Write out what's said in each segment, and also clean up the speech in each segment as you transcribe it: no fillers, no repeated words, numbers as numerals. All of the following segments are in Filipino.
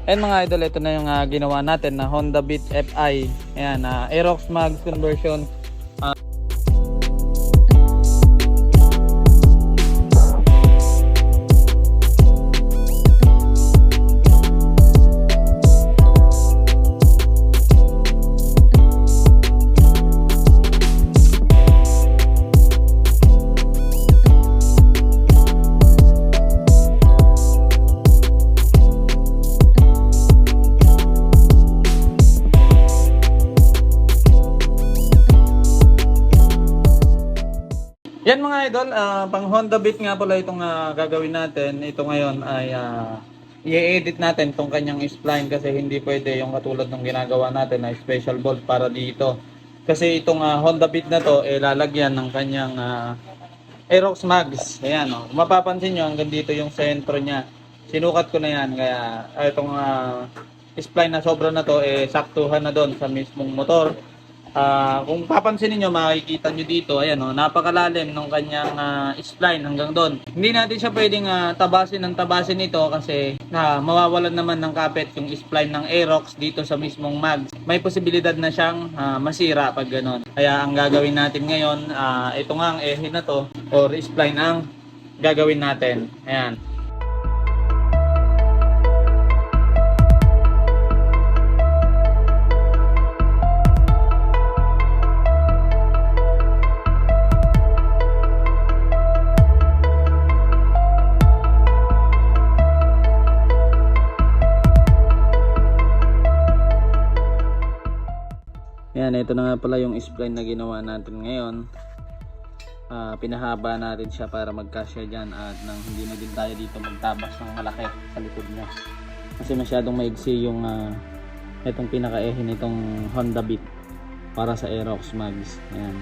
Ayan mga idol, ito na yung ginawa natin na Honda Beat Fi. Ayan, Aerox Mags conversion. Yan mga idol, pang Honda Beat nga pala itong gagawin natin. Ito ngayon ay i-edit natin itong kanyang spline kasi hindi pwede yung katulad ng ginagawa natin na special bolt para dito. Kasi itong Honda Beat na to, lalagyan ng kanyang Aerox Mags. Ayan, oh. Kung mapapansin nyo, hanggang dito yung sentro niya. Sinukat ko na yan, kaya itong spline na sobra na to, saktuhan na doon sa mismong motor. Kung papansinin niyo, makikita niyo dito, ayan oh, napakalalim ng kanyang spline hanggang doon. Hindi natin siya pwedeng tabasin ng tabasin ito kasi mawawalan naman ng kapit yung spline ng Aerox dito sa mismong mag. May posibilidad na siyang masira pag ganon. Kaya ang gagawin natin ngayon, ito nga ang ehe na to or spline ang gagawin natin. Ayan. Yan, ito na nga pala yung spline na ginawa natin ngayon. Pinahaba natin siya para magkasya dyan at nang hindi na din tayo dito magtabas ng malaki sa likod niya. Kasi masyadong maigsi yung itong pinaka-ehe nitong Honda Beat para sa Aerox Mags. Ayan.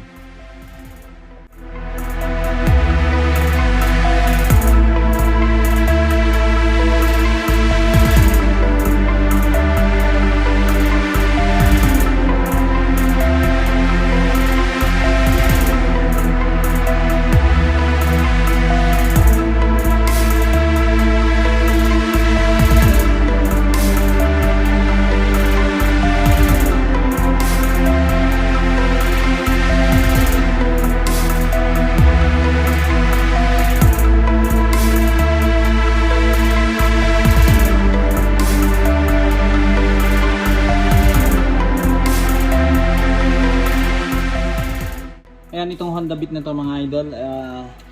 Ayan, itong Honda Beat na to mga idol,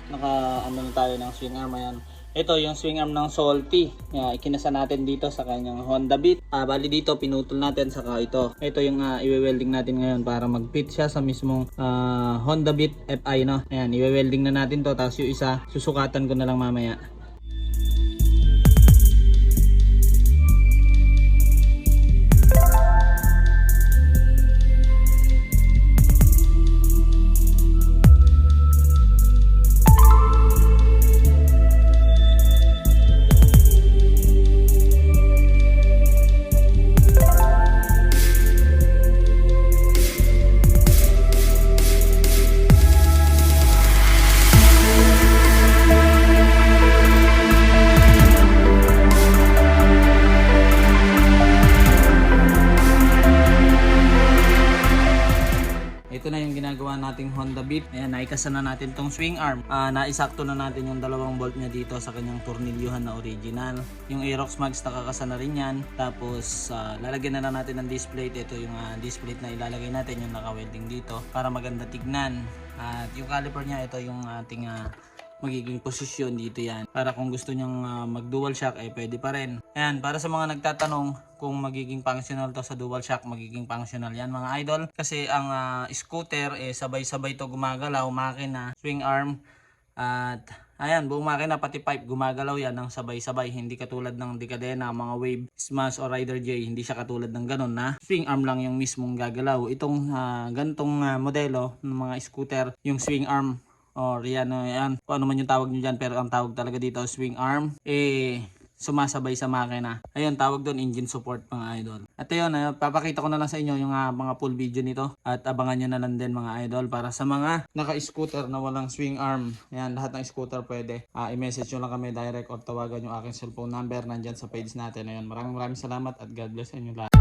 naka ano na tayo ng swing arm. Ayan. Ito yung swing arm ng Salty. Ikinasa natin dito sa kanyang Honda Beat. Bali dito pinutol natin saka ito. Ito yung i-welding natin ngayon para mag-fit siya sa mismong Honda Beat Fi, no. Ayan, i-welding na natin to, tapos yung isa susukatan ko na lang mamaya. Ito na yung ginagawa nating Honda Beat. Ayan, naikasa na natin tong swing arm. Naisakto na natin yung dalawang bolt niya dito sa kanyang tornilyuhan na original. Yung Aerox Mags nakakasa na rin yan. Tapos lalagyan na lang natin ng disc plate. Ito yung disc plate na ilalagay natin, yung naka-welding dito para maganda tignan. At yung caliper niya, ito yung ating magiging posisyon dito yan. Para kung gusto nyang mag dual shock ay pwede pa rin. Ayan, para sa mga nagtatanong kung magiging functional to sa dual shock, magiging functional yan mga idol. Kasi ang scooter sabay-sabay to gumagalaw, makina, swing arm. At ayan, buong makina pati pipe gumagalaw yan ng sabay-sabay. Hindi katulad ng Decadena, mga Wave, Smash o Rider J. Hindi siya katulad ng ganun na swing arm lang yung mismong gagalaw. Itong gantong modelo ng mga scooter, yung swing arm or yan, kung ano man yung tawag nyo dyan, pero ang tawag talaga dito swing arm, sumasabay sa makina. Ayun, tawag doon engine support mga idol. At ayun, papakita ko na lang sa inyo yung mga full video nito. At abangan nyo na lang din mga idol para sa mga naka-scooter na walang swing arm. Ayan, lahat ng scooter pwede. I-message nyo lang kami direct or tawagan yung aking cellphone number nandyan sa page natin. Ayun, maraming salamat at God bless inyo lahat.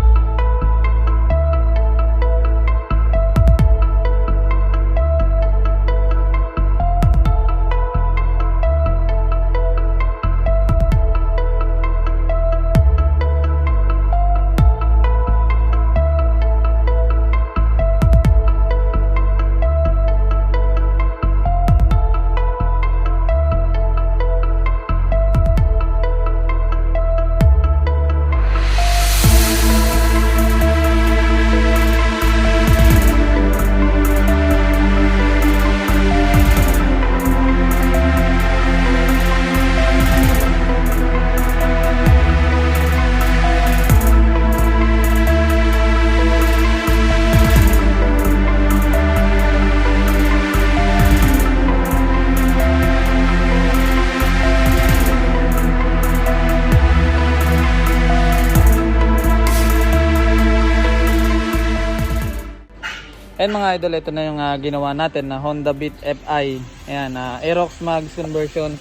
And mga idol, ito na yung ginawa natin na Honda Beat Fi. Ayan, Aerox Mags conversion.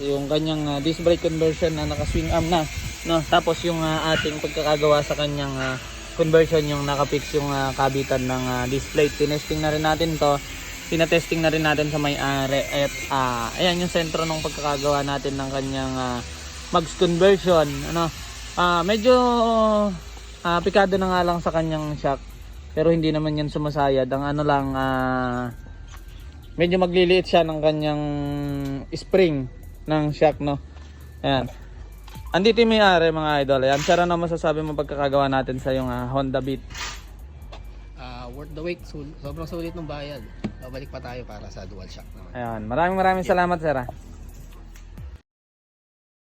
Yung kanyang disc brake conversion na naka-swing arm na. No? Tapos yung ating pagkakagawa sa kanyang conversion, yung nakapix yung kabitan ng disc plate. Tinesting na rin natin to. Pinatesting na rin natin sa may-ari. At ayan yung sentro ng pagkakagawa natin ng kanyang Mags conversion. Ano? Medyo pikado na nga lang sa kanyang shock. Pero hindi naman yan sumasayad. Ang ano lang, medyo magliliit siya ng kanyang spring ng shock, no? Ayan. Andito yung may-ari mga idol. Ayan, sir, ano masasabi mo pagkakagawa natin sa yung Honda Beat? Worth the wait. Sobrang sulit ng bayad. Babalik pa tayo para sa dual shock naman. Ayan, maraming salamat, sir.